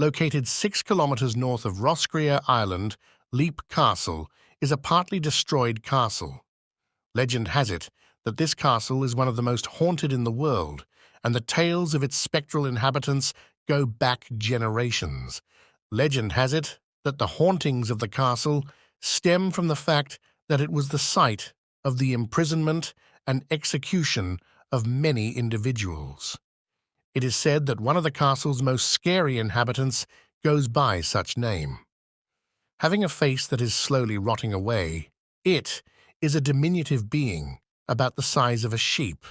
located 6 kilometers north of Roscrea Island, Leap Castle is a partly destroyed castle. Legend has it that this castle is one of the most haunted in the world, and the tales of its spectral inhabitants go back generations. Legend has it that the hauntings of the castle stem from the fact that it was the site of the imprisonment and execution of many individuals. It is said that one of the castle's most scary inhabitants goes by such name. Having a face that is slowly rotting away, it is a diminutive being about the size of a sheep.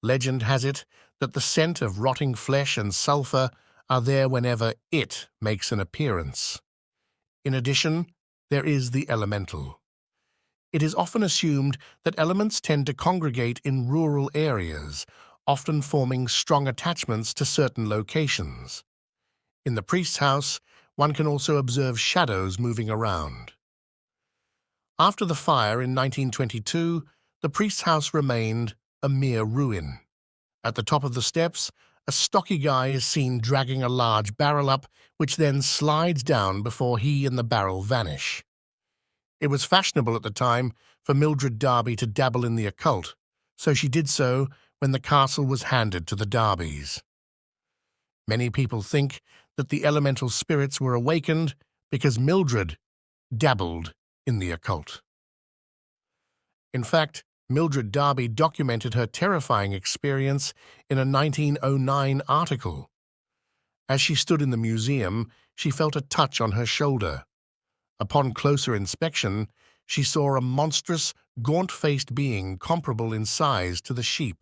Legend has it that the scent of rotting flesh and sulfur are there whenever it makes an appearance. In addition, there is the elemental. It is often assumed that elements tend to congregate in rural areas, often forming strong attachments to certain locations. In the priest's house, one can also observe shadows moving around. After the fire in 1922, the priest's house remained a mere ruin. At the top of the steps, a stocky guy is seen dragging a large barrel up, which then slides down before he and the barrel vanish. It was fashionable at the time for Mildred Darby to dabble in the occult, so she did so when the castle was handed to the Darbys. Many people think that the elemental spirits were awakened because Mildred dabbled in the occult. In fact, Mildred Darby documented her terrifying experience in a 1909 article. As she stood in the museum, she felt a touch on her shoulder. Upon closer inspection, she saw a monstrous, gaunt-faced being comparable in size to the sheep.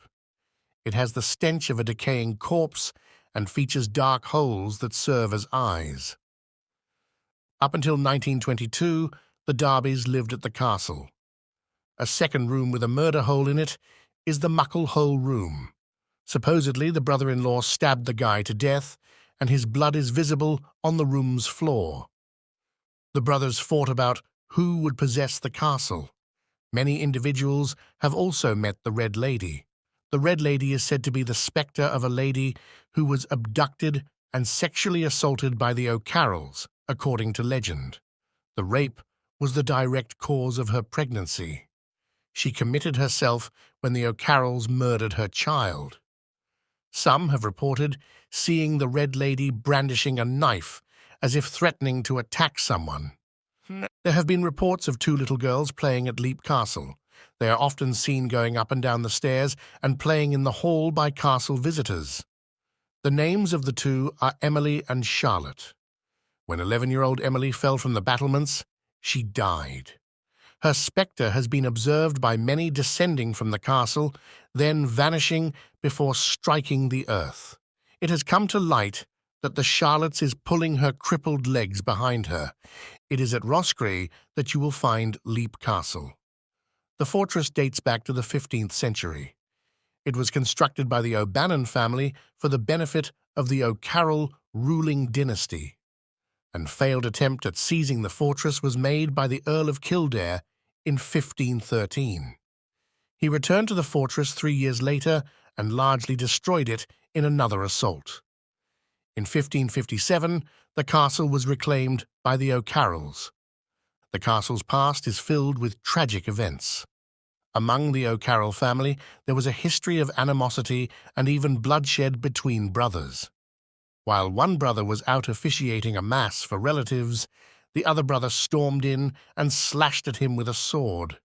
It has the stench of a decaying corpse and features dark holes that serve as eyes. Up until 1922, the Darbys lived at the castle. A second room with a murder hole in it is the Muckle Hole Room. Supposedly, the brother-in-law stabbed the guy to death, and his blood is visible on the room's floor. The brothers fought about who would possess the castle. Many individuals have also met the Red Lady. The Red Lady is said to be the spectre of a lady who was abducted and sexually assaulted by the O'Carrolls, according to legend. The rape was the direct cause of her pregnancy. She committed herself when the O'Carrolls murdered her child. Some have reported seeing the Red Lady brandishing a knife as if threatening to attack someone. There have been reports of 2 little girls playing at Leap Castle. They are often seen going up and down the stairs and playing in the hall by castle visitors. The names of the 2 are Emily and Charlotte. When 11-year-old Emily fell from the battlements, she died. Her spectre has been observed by many descending from the castle, then vanishing before striking the earth. It has come to light that the Charlotte's is pulling her crippled legs behind her. It is at Roscrea that you will find Leap Castle. The fortress dates back to the 15th century. It was constructed by the O'Bannon family for the benefit of the O'Carroll ruling dynasty. An failed attempt at seizing the fortress was made by the Earl of Kildare in 1513. He returned to the fortress 3 years later and largely destroyed it in another assault. In 1557, the castle was reclaimed by the O'Carrolls. The castle's past is filled with tragic events. Among the O'Carroll family, there was a history of animosity and even bloodshed between brothers. While one brother was out officiating a mass for relatives, the other brother stormed in and slashed at him with a sword.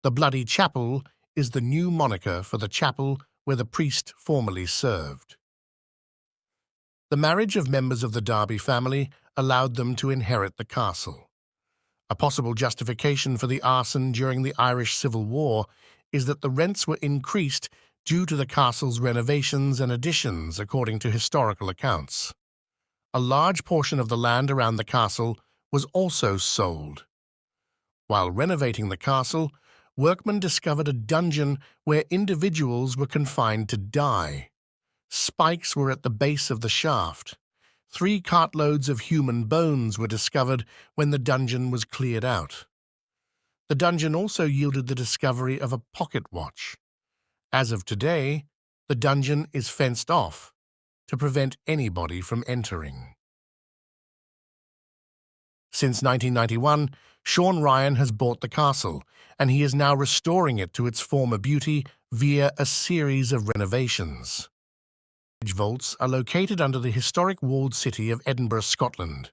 The Bloody Chapel is the new moniker for the chapel where the priest formerly served. The marriage of members of the Darby family allowed them to inherit the castle. A possible justification for the arson during the Irish Civil War is that the rents were increased due to the castle's renovations and additions, according to historical accounts. A large portion of the land around the castle was also sold. While renovating the castle, workmen discovered a dungeon where individuals were confined to die. Spikes were at the base of the shaft. 3 cartloads of human bones were discovered when the dungeon was cleared out. The dungeon also yielded the discovery of a pocket watch. As of today, the dungeon is fenced off to prevent anybody from entering. Since 1991, Sean Ryan has bought the castle, and he is now restoring it to its former beauty via a series of renovations. Vaults are located under the historic walled city of Edinburgh, Scotland.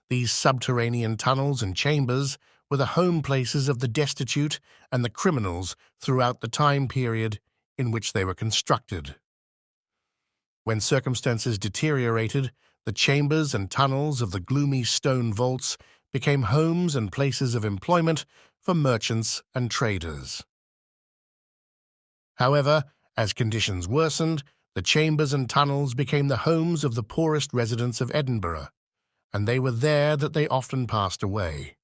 These subterranean tunnels and chambers were the home places of the destitute and the criminals throughout the time period in which they were constructed. When circumstances deteriorated, the chambers and tunnels of the gloomy stone vaults became homes and places of employment for merchants and traders. However, as conditions worsened, the chambers and tunnels became the homes of the poorest residents of Edinburgh, and they were there that they often passed away.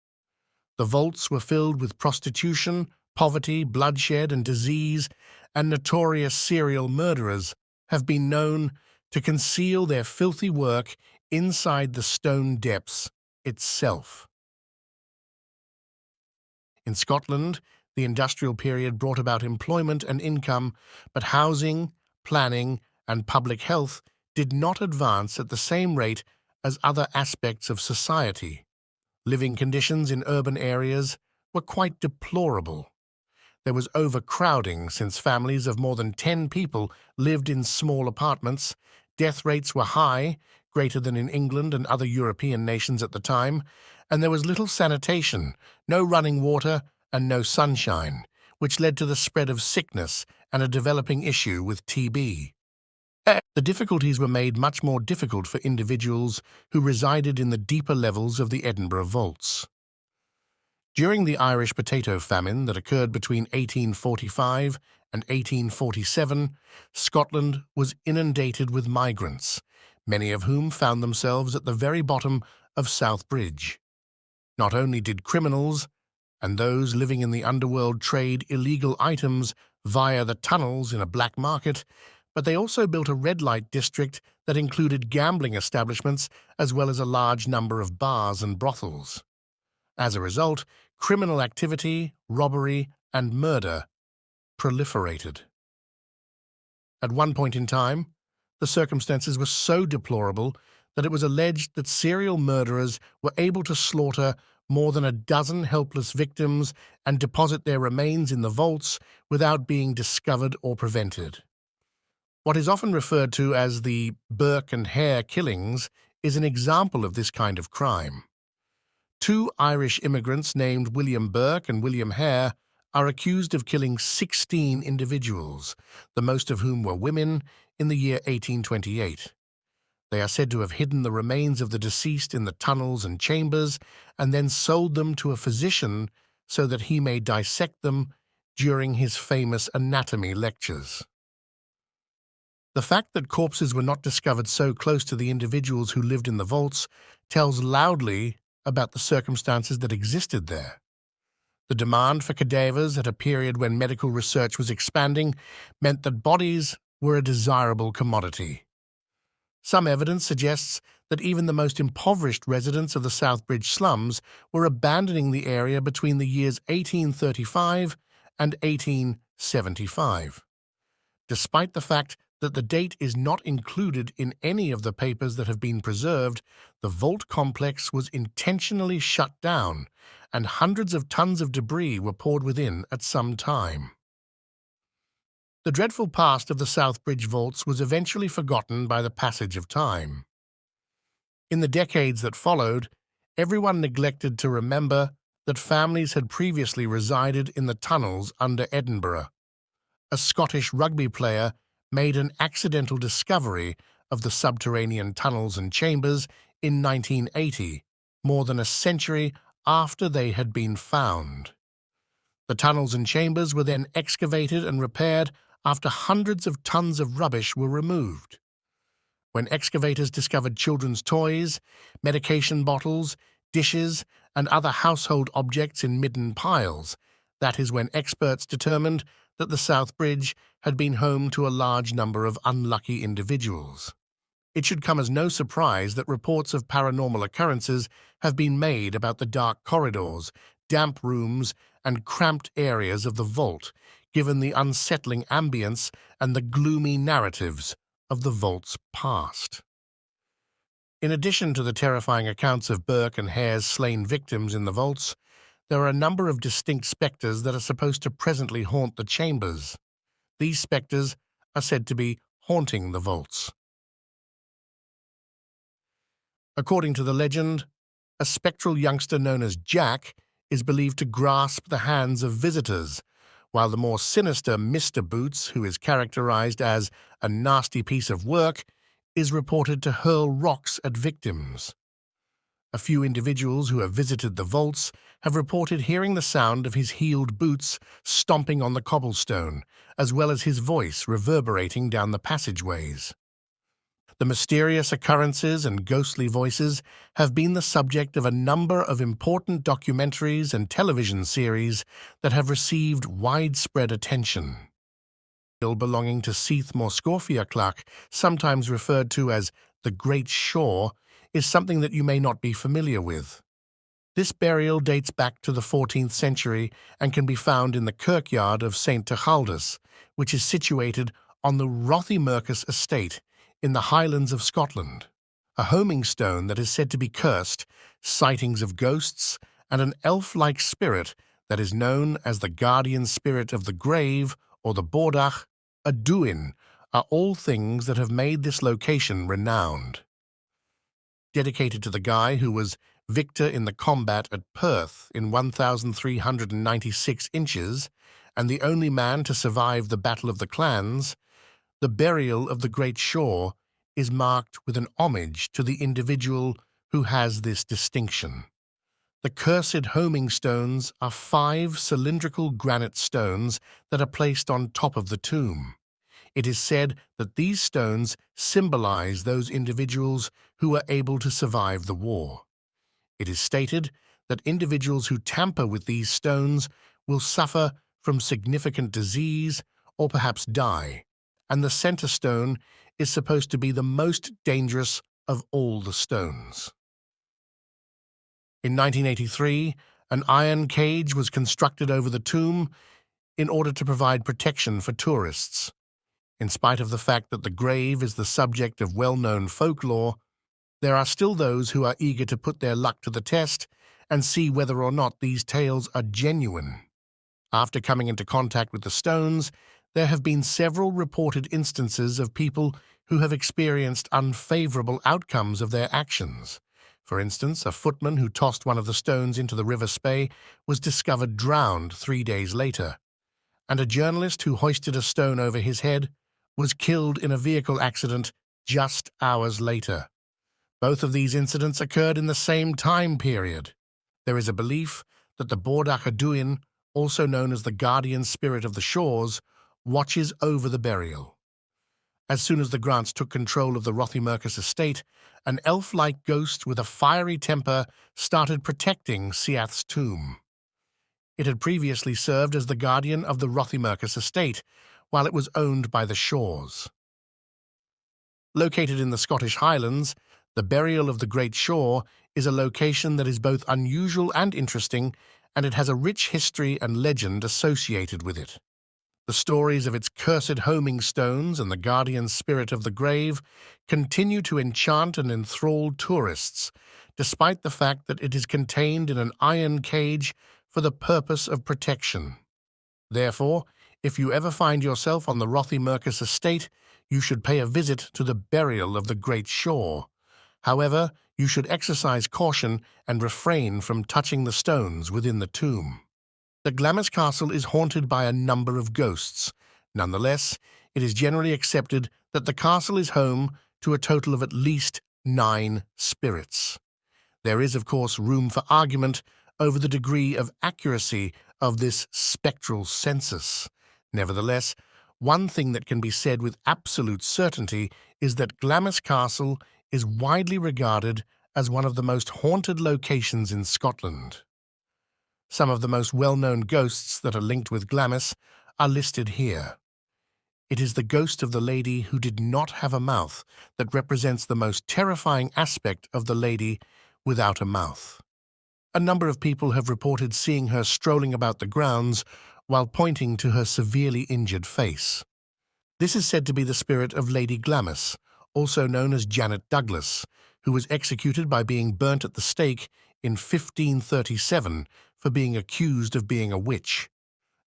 The vaults were filled with prostitution, poverty, bloodshed, and disease, and notorious serial murderers have been known to conceal their filthy work inside the stone depths itself. In Scotland, the industrial period brought about employment and income, but housing, planning, and public health did not advance at the same rate as other aspects of society. Living conditions in urban areas were quite deplorable. There was overcrowding since families of more than 10 people lived in small apartments. Death rates were high, greater than in England and other European nations at the time, and there was little sanitation, no running water, and no sunshine, which led to the spread of sickness and a developing issue with TB. The difficulties were made much more difficult for individuals who resided in the deeper levels of the Edinburgh vaults. During the Irish potato famine that occurred between 1845 and 1847, Scotland was inundated with migrants, many of whom found themselves at the very bottom of South Bridge. Not only did criminals and those living in the underworld trade illegal items via the tunnels in a black market, but they also built a red light district that included gambling establishments as well as a large number of bars and brothels. As a result, criminal activity, robbery, and murder proliferated. At one point in time, the circumstances were so deplorable that it was alleged that serial murderers were able to slaughter more than a dozen helpless victims and deposit their remains in the vaults without being discovered or prevented. What is often referred to as the Burke and Hare killings is an example of this kind of crime. Two Irish immigrants named William Burke and William Hare are accused of killing 16 individuals, the most of whom were women, in the year 1828. They are said to have hidden the remains of the deceased in the tunnels and chambers and then sold them to a physician so that he may dissect them during his famous anatomy lectures. The fact that corpses were not discovered so close to the individuals who lived in the vaults tells loudly about the circumstances that existed there. The demand for cadavers at a period when medical research was expanding meant that bodies were a desirable commodity. Some evidence suggests that even the most impoverished residents of the Southbridge slums were abandoning the area between the years 1835 and 1875. Despite the fact that the date is not included in any of the papers that have been preserved, the vault complex was intentionally shut down, and hundreds of tons of debris were poured within at some time. The dreadful past of the Southbridge vaults was eventually forgotten by the passage of time. In the decades that followed, everyone neglected to remember that families had previously resided in the tunnels under Edinburgh. A Scottish rugby player made an accidental discovery of the subterranean tunnels and chambers in 1980, more than a century after they had been found. The tunnels and chambers were then excavated and repaired after hundreds of tons of rubbish were removed. When excavators discovered children's toys, medication bottles, dishes, and other household objects in midden piles, that is when experts determined that the South Bridge had been home to a large number of unlucky individuals. It should come as no surprise that reports of paranormal occurrences have been made about the dark corridors, damp rooms, and cramped areas of the vault, given the unsettling ambience and the gloomy narratives of the vault's past. In addition to the terrifying accounts of Burke and Hare's slain victims in the vaults, there are a number of distinct spectres that are supposed to presently haunt the chambers. These spectres are said to be haunting the vaults. According to the legend, a spectral youngster known as Jack is believed to grasp the hands of visitors, while the more sinister Mr. Boots, who is characterized as a nasty piece of work, is reported to hurl rocks at victims. A few individuals who have visited the vaults have reported hearing the sound of his heeled boots stomping on the cobblestone, as well as his voice reverberating down the passageways. The mysterious occurrences and ghostly voices have been the subject of a number of important documentaries and television series that have received widespread attention. Belonging to Seath Morscorfiaclach, sometimes referred to as the Great Shore, is something that you may not be familiar with. This burial dates back to the 14th century and can be found in the kirkyard of St. Techaldus, which is situated on the Rothiemurchus estate in the Highlands of Scotland. A homing stone that is said to be cursed, sightings of ghosts, and an elf-like spirit that is known as the guardian spirit of the grave or the Bordach, a Duin, are all things that have made this location renowned. Dedicated to the guy who was victor in the combat at Perth in 1,396 inches and the only man to survive the Battle of the Clans, the burial of the Great Shore is marked with an homage to the individual who has this distinction. The cursed homing stones are 5 cylindrical granite stones that are placed on top of the tomb. It is said that these stones symbolize those individuals who were able to survive the war. It is stated that individuals who tamper with these stones will suffer from significant disease or perhaps die, and the center stone is supposed to be the most dangerous of all the stones. In 1983, an iron cage was constructed over the tomb in order to provide protection for tourists. In spite of the fact that the grave is the subject of well-known folklore, there are still those who are eager to put their luck to the test and see whether or not these tales are genuine. After coming into contact with the stones, there have been several reported instances of people who have experienced unfavorable outcomes of their actions. For instance, a footman who tossed one of the stones into the River Spey was discovered drowned 3 days later, and a journalist who hoisted a stone over his head was killed in a vehicle accident just hours later. Both of these incidents occurred in the same time period. There is a belief that the Bordach Aduin, also known as the guardian spirit of the shores, watches over the burial. As soon as the Grants took control of the Rothiemurchus estate, an elf-like ghost with a fiery temper started protecting Seath's tomb. It had previously served as the guardian of the Rothiemurchus estate, while it was owned by the Shores. Located in the Scottish Highlands, the burial of the Great Shore is a location that is both unusual and interesting, and it has a rich history and legend associated with it. The stories of its cursed homing stones and the guardian spirit of the grave continue to enchant and enthrall tourists, despite the fact that it is contained in an iron cage for the purpose of protection. Therefore, if you ever find yourself on the Rothiemurchus estate, you should pay a visit to the burial of the Great Shore. However, you should exercise caution and refrain from touching the stones within the tomb. The GLAMIS castle is haunted by a number of ghosts. Nonetheless, it is generally accepted that the castle is home to a total of at least 9 spirits. There is, of course, room for argument over the degree of accuracy of this spectral census. Nevertheless, one thing that can be said with absolute certainty is that GLAMIS Castle is widely regarded as one of the most haunted locations in Scotland. Some of the most well-known ghosts that are linked with GLAMIS are listed here. It is the ghost of the lady who did not have a mouth that represents the most terrifying aspect of the lady without a mouth. A number of people have reported seeing her strolling about the grounds while pointing to her severely injured face. This is said to be the spirit of Lady GLAMIS, also known as Janet Douglas, who was executed by being burnt at the stake in 1537 for being accused of being a witch.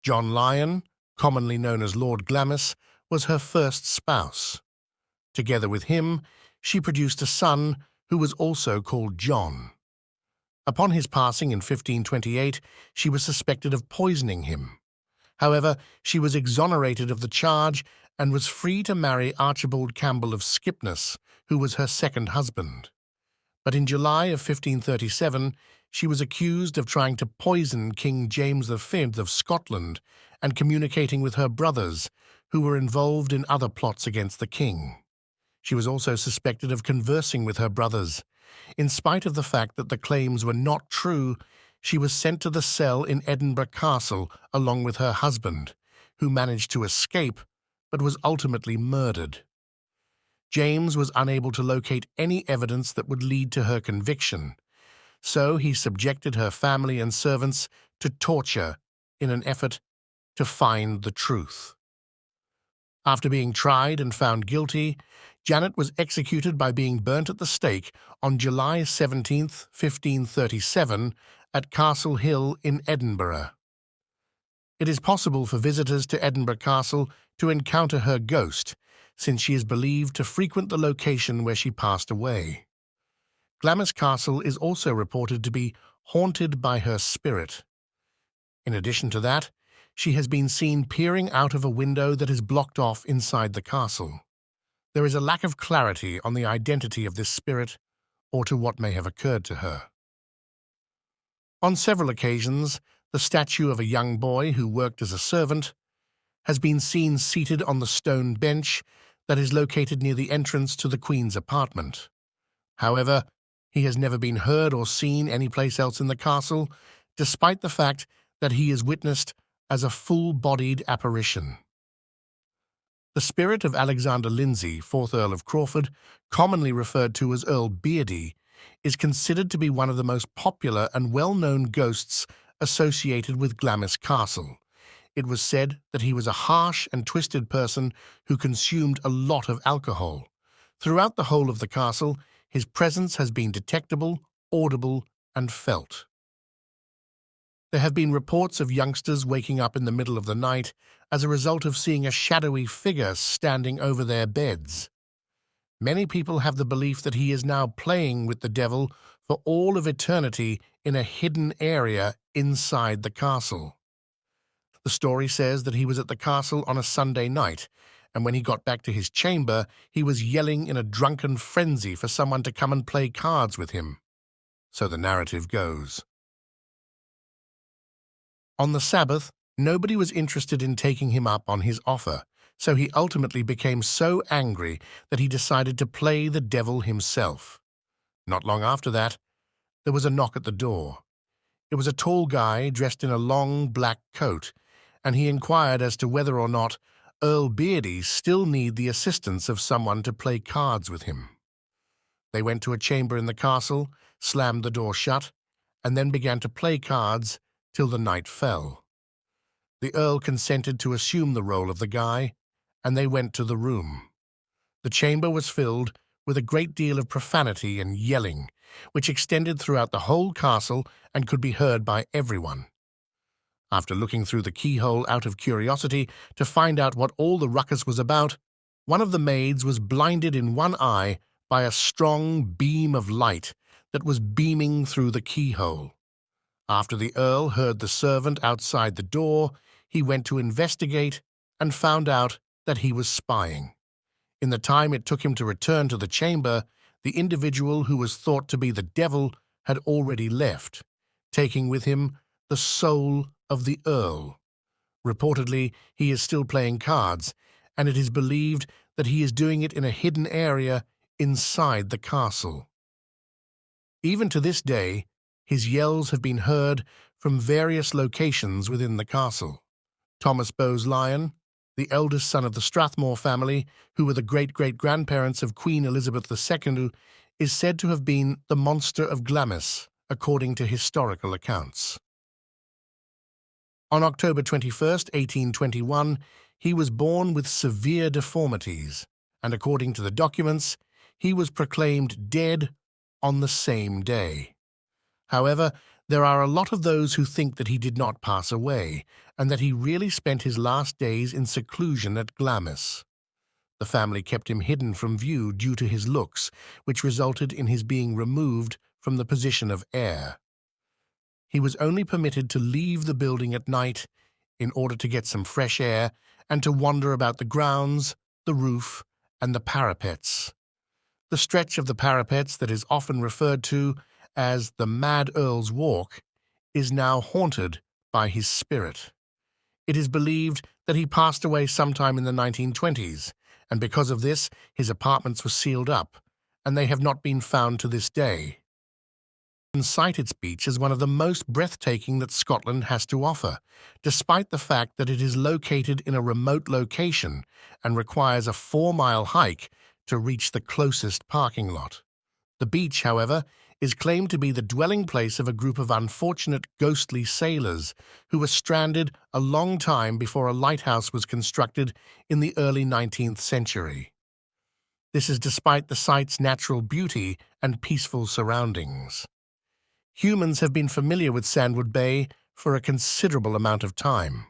John Lyon, commonly known as Lord GLAMIS, was her first spouse. Together with him, she produced a son who was also called John. Upon his passing in 1528, she was suspected of poisoning him. However, she was exonerated of the charge and was free to marry Archibald Campbell of Skipness, who was her second husband. But in July of 1537, she was accused of trying to poison King James V of Scotland and communicating with her brothers, who were involved in other plots against the king. She was also suspected of conversing with her brothers. In spite of the fact that the claims were not true, she was sent to the cell in Edinburgh Castle along with her husband, who managed to escape but was ultimately murdered. James was unable to locate any evidence that would lead to her conviction, so he subjected her family and servants to torture in an effort to find the truth. After being tried and found guilty, Janet was executed by being burnt at the stake on July 17, 1537, at Castle Hill in Edinburgh. It is possible for visitors to Edinburgh Castle to encounter her ghost, since she is believed to frequent the location where she passed away. GLAMIS Castle is also reported to be haunted by her spirit. In addition to that, she has been seen peering out of a window that is blocked off inside the castle. There is a lack of clarity on the identity of this spirit or to what may have occurred to her. On several occasions, the statue of a young boy who worked as a servant has been seen seated on the stone bench that is located near the entrance to the Queen's apartment. However, he has never been heard or seen anyplace else in the castle, despite the fact that he is witnessed as a full-bodied apparition. The spirit of Alexander Lindsay, 4th Earl of Crawford, commonly referred to as Earl Beardy, is considered to be one of the most popular and well-known ghosts associated with GLAMIS Castle. It was said that he was a harsh and twisted person who consumed a lot of alcohol. Throughout the whole of the castle, his presence has been detectable, audible, and felt. There have been reports of youngsters waking up in the middle of the night as a result of seeing a shadowy figure standing over their beds. Many people have the belief that he is now playing with the devil for all of eternity in a hidden area inside the castle. The story says that he was at the castle on a Sunday night, and when he got back to his chamber, he was yelling in a drunken frenzy for someone to come and play cards with him. So the narrative goes. On the Sabbath, nobody was interested in taking him up on his offer, so he ultimately became so angry that he decided to play the devil himself. Not long after that, there was a knock at the door. It was a tall guy dressed in a long black coat, and he inquired as to whether or not Earl Beardy still need the assistance of someone to play cards with him. They went to a chamber in the castle, slammed the door shut, and then began to play cards till the night fell. The Earl consented to assume the role of the guy, and they went to the room. The chamber was filled with a great deal of profanity and yelling, which extended throughout the whole castle and could be heard by everyone. After looking through the keyhole out of curiosity to find out what all the ruckus was about, one of the maids was blinded in one eye by a strong beam of light that was beaming through the keyhole. After the Earl heard the servant outside the door, he went to investigate and found out that he was spying. In the time it took him to return to the chamber, the individual who was thought to be the devil had already left, taking with him the soul of the Earl. Reportedly, he is still playing cards, and it is believed that he is doing it in a hidden area inside the castle. Even to this day, his yells have been heard from various locations within the castle. Thomas Bowes Lyon, the eldest son of the Strathmore family, who were the great-great-grandparents of Queen Elizabeth II, is said to have been the monster of GLAMIS, according to historical accounts. On October 21, 1821, he was born with severe deformities, and according to the documents, he was proclaimed dead on the same day. However, there are a lot of those who think that he did not pass away, and that he really spent his last days in seclusion at GLAMIS. The family kept him hidden from view due to his looks, which resulted in his being removed from the position of heir. He was only permitted to leave the building at night in order to get some fresh air and to wander about the grounds, the roof, and the parapets. The stretch of the parapets that is often referred to as the Mad Earl's Walk is now haunted by his spirit. It is believed that he passed away sometime in the 1920s, and because of this, his apartments were sealed up, and they have not been found to this day. And cite its beach as one of the most breathtaking that Scotland has to offer, despite the fact that it is located in a remote location and requires a 4-mile hike to reach the closest parking lot. The beach, however, is claimed to be the dwelling place of a group of unfortunate ghostly sailors who were stranded a long time before a lighthouse was constructed in the early 19th century. This is despite the site's natural beauty and peaceful surroundings. Humans have been familiar with Sandwood Bay for a considerable amount of time.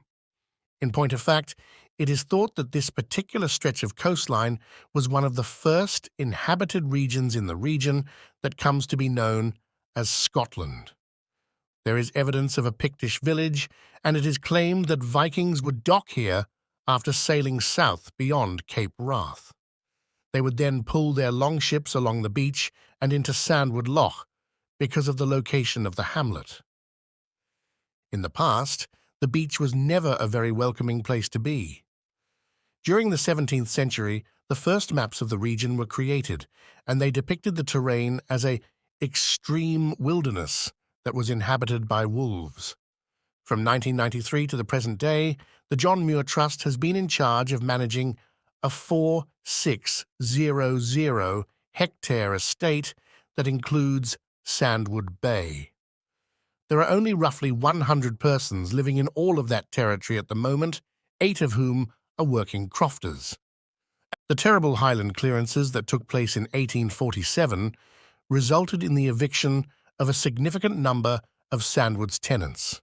In point of fact, it is thought that this particular stretch of coastline was one of the first inhabited regions in the region that comes to be known as Scotland. There is evidence of a Pictish village, and it is claimed that Vikings would dock here after sailing south beyond Cape Wrath. They would then pull their longships along the beach and into Sandwood Loch because of the location of the hamlet. In the past, the beach was never a very welcoming place to be. During the 17th century, the first maps of the region were created, and they depicted the terrain as an extreme wilderness that was inhabited by wolves. From 1993 to the present day, the John Muir Trust has been in charge of managing a 4,600-hectare estate that includes Sandwood Bay. There are only roughly 100 persons living in all of that territory at the moment, 8 of whom are working crofters. The terrible Highland clearances that took place in 1847 resulted in the eviction of a significant number of Sandwood's tenants.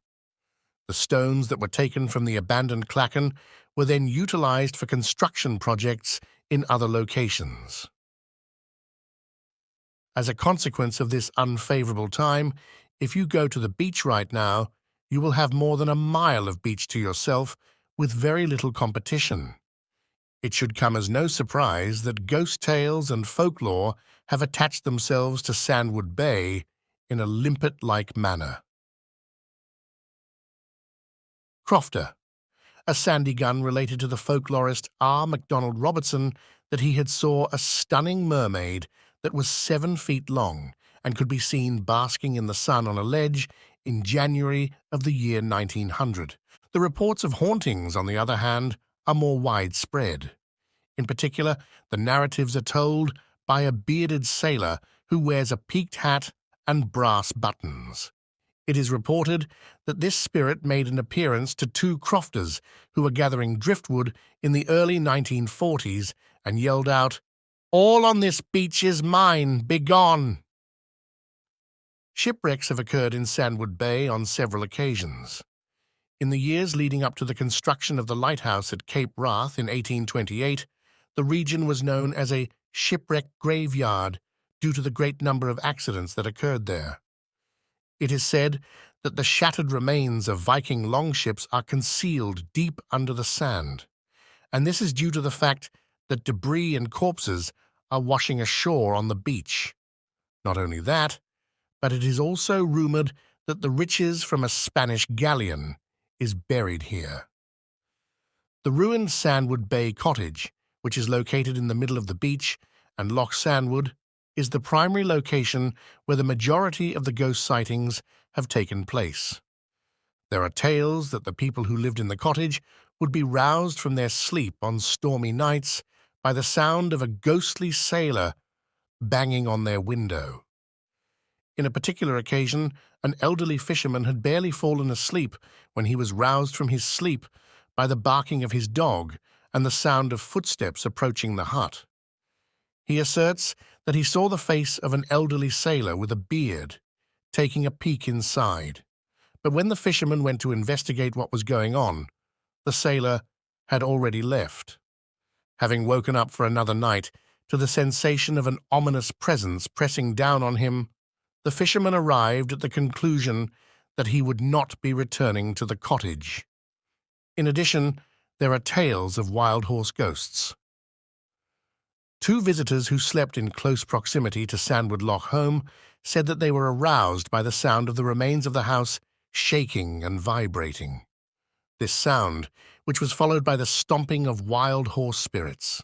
The stones that were taken from the abandoned clachan were then utilised for construction projects in other locations. As a consequence of this unfavourable time, if you go to the beach right now, you will have more than a mile of beach to yourself with very little competition. It should come as no surprise that ghost tales and folklore have attached themselves to Sandwood Bay in a limpet-like manner. Crofter, a sandy gun related to the folklorist R. MacDonald Robertson that he had saw a stunning mermaid that was 7 feet long and could be seen basking in the sun on a ledge in January of the year 1900. The reports of hauntings, on the other hand, are more widespread. In particular, the narratives are told by a bearded sailor who wears a peaked hat and brass buttons. It is reported that this spirit made an appearance to 2 crofters who were gathering driftwood in the early 1940s and yelled out, "All on this beach is mine, begone!" Shipwrecks have occurred in Sandwood Bay on several occasions. In the years leading up to the construction of the lighthouse at Cape Wrath in 1828, the region was known as a shipwreck graveyard due to the great number of accidents that occurred there. It is said that the shattered remains of Viking longships are concealed deep under the sand, and this is due to the fact that debris and corpses are washing ashore on the beach. Not only that, but it is also rumored that the riches from a Spanish galleon is buried here. The ruined Sandwood Bay Cottage, which is located in the middle of the beach, and Loch Sandwood, is the primary location where the majority of the ghost sightings have taken place. There are tales that the people who lived in the cottage would be roused from their sleep on stormy nights by the sound of a ghostly sailor banging on their window. In a particular occasion, an elderly fisherman had barely fallen asleep when he was roused from his sleep by the barking of his dog and the sound of footsteps approaching the hut. He asserts that he saw the face of an elderly sailor with a beard, taking a peek inside. But when the fisherman went to investigate what was going on, the sailor had already left. Having woken up for another night to the sensation of an ominous presence pressing down on him, the fisherman arrived at the conclusion that he would not be returning to the cottage. In addition, there are tales of wild horse ghosts. Two visitors who slept in close proximity to Sandwood Loch home said that they were aroused by the sound of the remains of the house shaking and vibrating. This sound, which was followed by the stomping of wild horse spirits.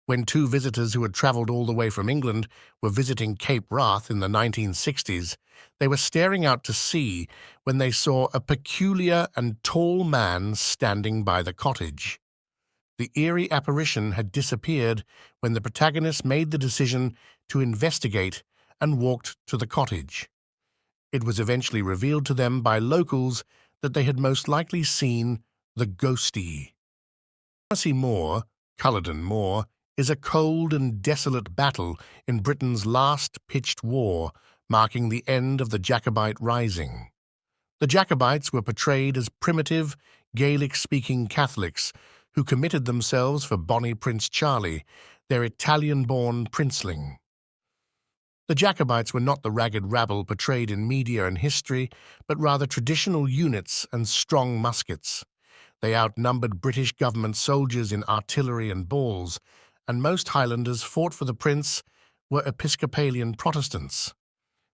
When two visitors who had travelled all the way from England were visiting Cape Wrath in the 1960s, they were staring out to sea when they saw a peculiar and tall man standing by the cottage. The eerie apparition had disappeared when the protagonists made the decision to investigate and walked to the cottage. It was eventually revealed to them by locals that they had most likely seen the ghostie. Gramercy Moor, Culloden Moor, is a cold and desolate battle in Britain's last pitched war, marking the end of the Jacobite Rising. The Jacobites were portrayed as primitive, Gaelic-speaking Catholics who committed themselves for Bonnie Prince Charlie, their Italian-born princeling. The Jacobites were not the ragged rabble portrayed in media and history, but rather traditional units and strong muskets. They outnumbered British government soldiers in artillery and balls, and most Highlanders fought for the prince were Episcopalian Protestants.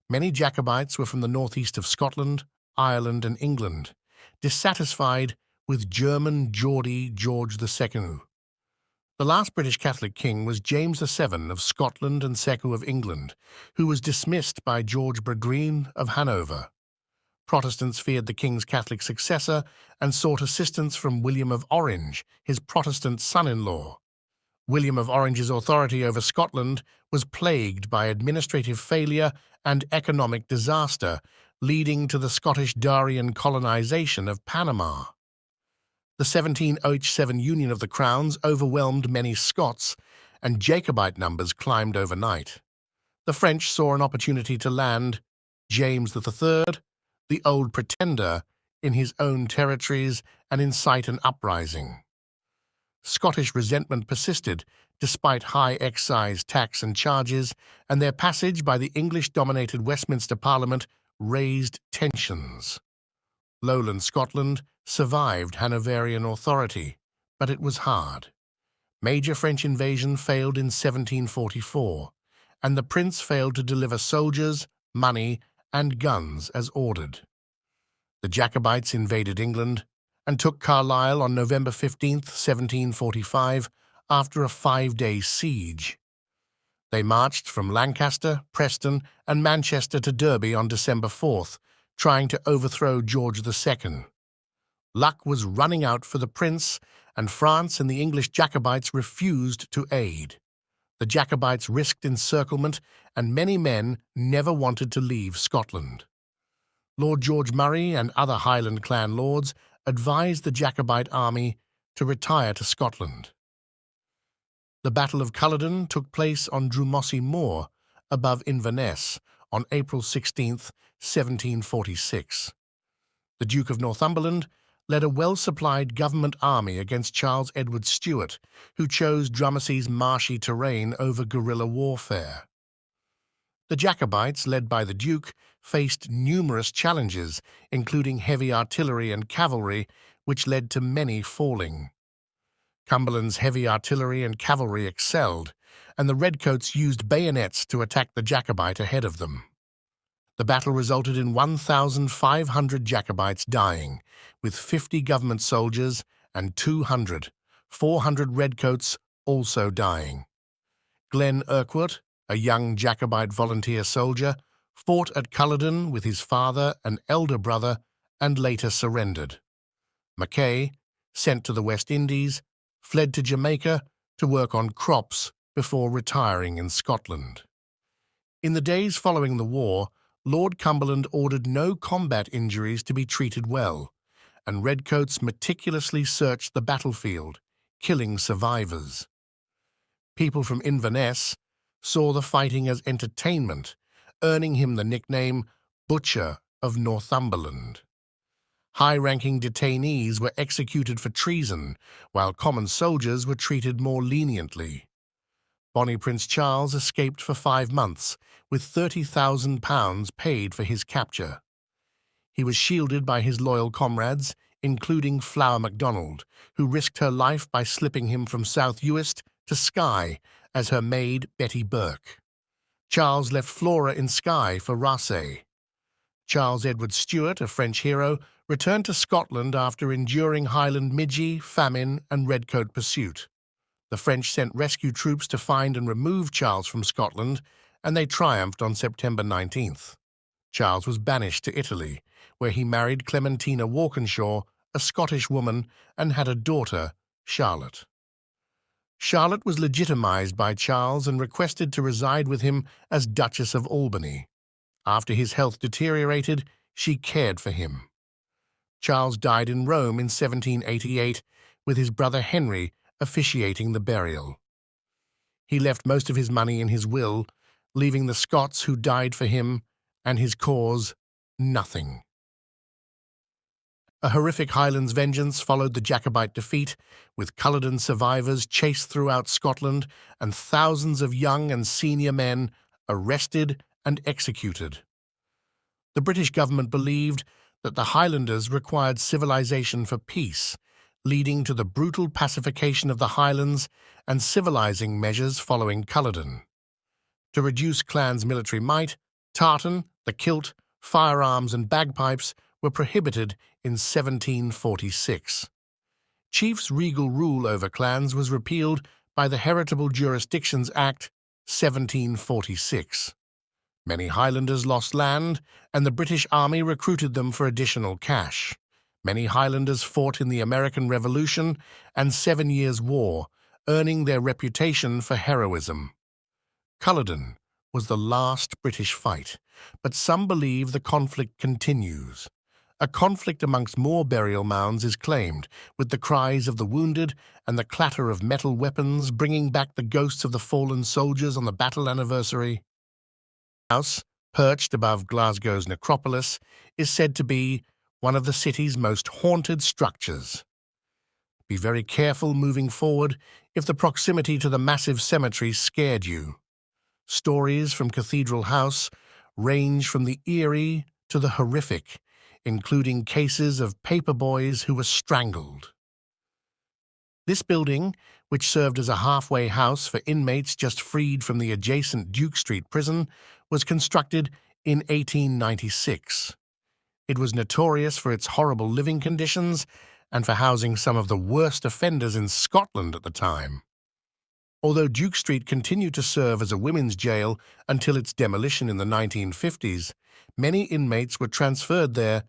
Many Jacobites were from the northeast of Scotland, Ireland and England, dissatisfied with German Geordie George II. The last British Catholic king was James VII of Scotland and Secu of England, who was dismissed by George Burgreen of Hanover. Protestants feared the king's Catholic successor and sought assistance from William of Orange, his Protestant son-in-law. William of Orange's authority over Scotland was plagued by administrative failure and economic disaster, leading to the Scottish Darien colonization of Panama. The 1707 union of the crowns overwhelmed many Scots, and Jacobite numbers climbed overnight. The French saw an opportunity to land James III, the Old Pretender, in his own territories and incite an uprising. Scottish resentment persisted despite high excise tax and charges, and their passage by the English-dominated Westminster Parliament raised tensions. Lowland Scotland survived Hanoverian authority, but it was hard. Major French invasion failed in 1744, and the prince failed to deliver soldiers, money, and guns as ordered. The Jacobites invaded England and took Carlisle on November 15, 1745, after a 5-day siege. They marched from Lancaster, Preston, and Manchester to Derby on December 4th, trying to overthrow George II. Luck was running out for the prince, and France and the English Jacobites refused to aid. The Jacobites risked encirclement, and many men never wanted to leave Scotland. Lord George Murray and other Highland clan lords advised the Jacobite army to retire to Scotland. The Battle of Culloden took place on Drumossy Moor, above Inverness, on April 16, 1746. The Duke of Northumberland led a well-supplied government army against Charles Edward Stuart, who chose Drumossy's marshy terrain over guerrilla warfare. The Jacobites, led by the Duke, faced numerous challenges, including heavy artillery and cavalry, which led to many falling. Cumberland's heavy artillery and cavalry excelled, and the Redcoats used bayonets to attack the Jacobite ahead of them. The battle resulted in 1,500 Jacobites dying, with 50 government soldiers and 400 Redcoats also dying. Glen Urquhart, a young Jacobite volunteer soldier, fought at Culloden with his father and elder brother and later surrendered. Mackay, sent to the West Indies, fled to Jamaica to work on crops before retiring in Scotland. In the days following the war, Lord Cumberland ordered no combat injuries to be treated well, and Redcoats meticulously searched the battlefield, killing survivors. People from Inverness, saw the fighting as entertainment, earning him the nickname Butcher of Northumberland. High-ranking detainees were executed for treason, while common soldiers were treated more leniently. Bonnie Prince Charles escaped for 5 months, with £30,000 paid for his capture. He was shielded by his loyal comrades, including Flower MacDonald, who risked her life by slipping him from South Uist to Skye as her maid Betty Burke. Charles left Flora in Skye for Rasay. Charles Edward Stuart, a French hero, returned to Scotland after enduring Highland Midgie, famine, and redcoat pursuit. The French sent rescue troops to find and remove Charles from Scotland, and they triumphed on September 19th. Charles was banished to Italy, where he married Clementina Walkinshaw, a Scottish woman, and had a daughter, Charlotte. Charlotte was legitimized by Charles and requested to reside with him as Duchess of Albany. After his health deteriorated, she cared for him. Charles died in Rome in 1788, with his brother Henry officiating the burial. He left most of his money in his will, leaving the Scots who died for him and his cause nothing. A horrific Highlands vengeance followed the Jacobite defeat, with Culloden survivors chased throughout Scotland and thousands of young and senior men arrested and executed. The British government believed that the Highlanders required civilization for peace, leading to the brutal pacification of the Highlands and civilizing measures following Culloden. To reduce clans' military might, tartan, the kilt, firearms and bagpipes were prohibited in 1746. Chiefs' regal rule over clans was repealed by the Heritable Jurisdictions Act 1746. Many Highlanders lost land, and the British Army recruited them for additional cash. Many Highlanders fought in the American Revolution and 7 Years' War, earning their reputation for heroism. Culloden was the last British fight, but some believe the conflict continues. A conflict amongst more burial mounds is claimed, with the cries of the wounded and the clatter of metal weapons bringing back the ghosts of the fallen soldiers on the battle anniversary. The house, perched above Glasgow's necropolis, is said to be one of the city's most haunted structures. Be very careful moving forward if the proximity to the massive cemetery scared you. Stories from Cathedral House range from the eerie to the horrific, including cases of paperboys who were strangled. This building, which served as a halfway house for inmates just freed from the adjacent Duke Street prison, was constructed in 1896. It was notorious for its horrible living conditions and for housing some of the worst offenders in Scotland at the time. Although Duke Street continued to serve as a women's jail until its demolition in the 1950s, many inmates were transferred there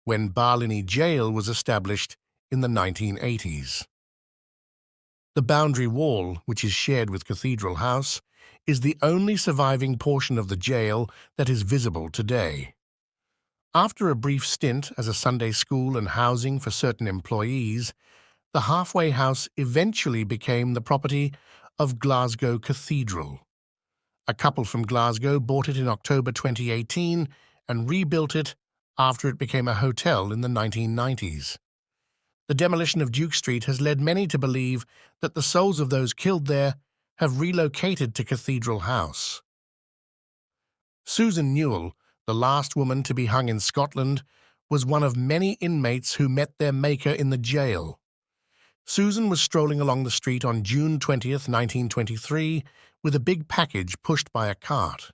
when Barlinnie Jail was established in the 1980s. The boundary wall, which is shared with Cathedral House, is the only surviving portion of the jail that is visible today. After a brief stint as a Sunday school and housing for certain employees, the halfway house eventually became the property of Glasgow Cathedral. A couple from Glasgow bought it in October 2018 and rebuilt it after it became a hotel in the 1990s. The demolition of Duke Street has led many to believe that the souls of those killed there have relocated to Cathedral House. Susan Newell, the last woman to be hung in Scotland, was one of many inmates who met their maker in the jail. Susan was strolling along the street on June 20th, 1923, with a big package pushed by a cart.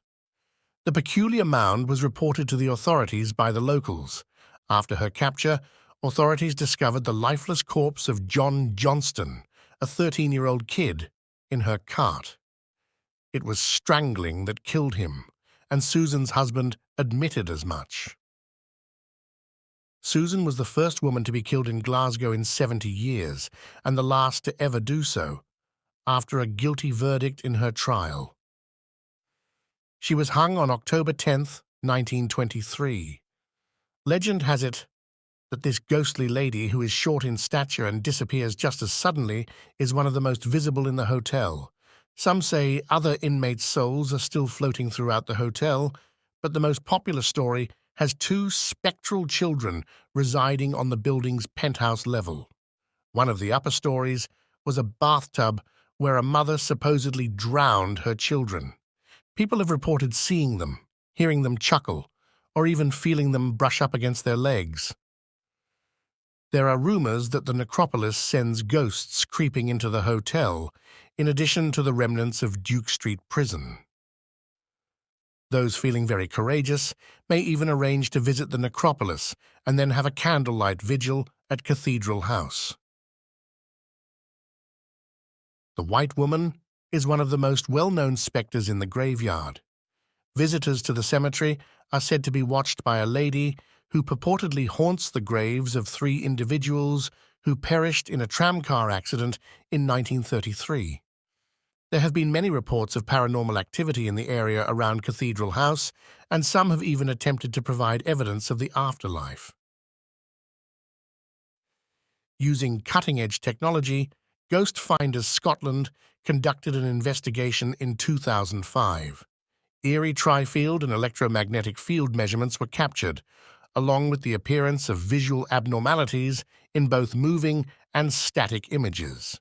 The peculiar mound was reported to the authorities by the locals. After her capture, authorities discovered the lifeless corpse of John Johnston, a 13-year-old kid, in her cart. It was strangling that killed him, and Susan's husband admitted as much. Susan was the first woman to be killed in Glasgow in 70 years, and the last to ever do so, after a guilty verdict in her trial. She was hung on October 10th, 1923. Legend has it that this ghostly lady, who is short in stature and disappears just as suddenly, is one of the most visible in the hotel, Some say other inmates' souls are still floating throughout the hotel, but the most popular story has two spectral children residing on the building's penthouse level. One of the upper stories was a bathtub where a mother supposedly drowned her children. People have reported seeing them, hearing them chuckle, or even feeling them brush up against their legs. There are rumors that the necropolis sends ghosts creeping into the hotel, in addition to the remnants of Duke Street Prison. Those feeling very courageous may even arrange to visit the necropolis and then have a candlelight vigil at Cathedral House. The White Woman is one of the most well-known spectres in the graveyard. Visitors to the cemetery are said to be watched by a lady who purportedly haunts the graves of 3 individuals who perished in a tramcar accident in 1933. There have been many reports of paranormal activity in the area around Cathedral House, and some have even attempted to provide evidence of the afterlife. Using cutting-edge technology, Ghost Finders Scotland conducted an investigation in 2005. Eerie tri-field and electromagnetic field measurements were captured, along with the appearance of visual abnormalities in both moving and static images.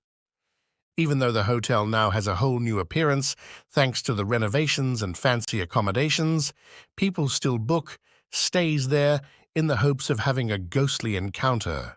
Even though the hotel now has a whole new appearance thanks to the renovations and fancy accommodations, people still book stays there in the hopes of having a ghostly encounter.